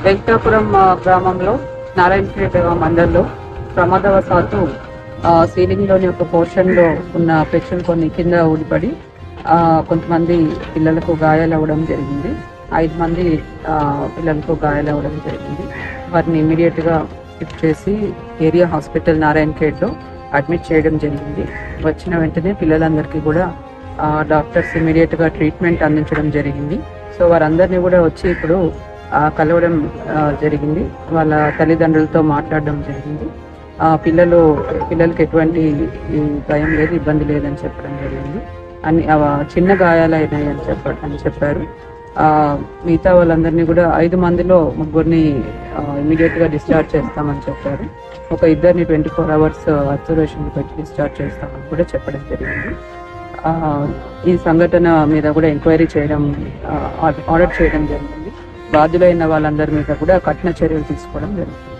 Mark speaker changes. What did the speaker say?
Speaker 1: వెంకటాపురం గ్రామంలో నారాయణపేట మండలంలో ప్రమాదవశాత్తు సీలింగ్ లోని ఒక పోర్షన్ లో ఉన్న పెన్షన్ కొన్ని కింద ఊడిపడి కొంతమంది పిల్లలకు గాయాలవ్వడం జరిగింది. 5 మంది పిల్లలకు గాయాలవ్వడం జరిగింది. వారిని ఇమీడియట్ గా షిఫ్ట్ చేసి ఏరియా హాస్పిటల్ నారాయణఖేడ్ లో అడ్మిట్ చేయడం జరిగింది. వచ్చిన వెంటనే పిల్లలందరికీ కూడా డాక్టర్స్ ఇమీడియట్ గా ట్రీట్మెంట్ అందించడం జరిగింది. సో వారందరినీ కూడా వచ్చి ఇప్పుడు కలవడం జరిగింది. వాళ్ళ తల్లిదండ్రులతో మాట్లాడడం జరిగింది. పిల్లలకి ఎటువంటి భయం లేదు, ఇబ్బంది లేదని చెప్పడం జరిగింది. అన్ని చిన్న గాయాలైనాయి అని చెప్పారు. మిగతా వాళ్ళందరినీ కూడా 5 మందిలో 3 ఇమీడియట్ గా డిశ్చార్జ్ చేస్తామని చెప్పారు. ఒక 2 24 hours అబ్జర్వేషన్ పెట్టి డిశ్చార్జ్ చేస్తామని కూడా చెప్పడం జరిగింది. ఈ సంఘటన మీద కూడా ఎంక్వైరీ చేయడం ఆర్డర్ చేయడం జరిగింది. బాధ్యులైన వాళ్ళందరి మీద కూడా కఠిన చర్యలు తీసుకోవడం జరుగుతుంది.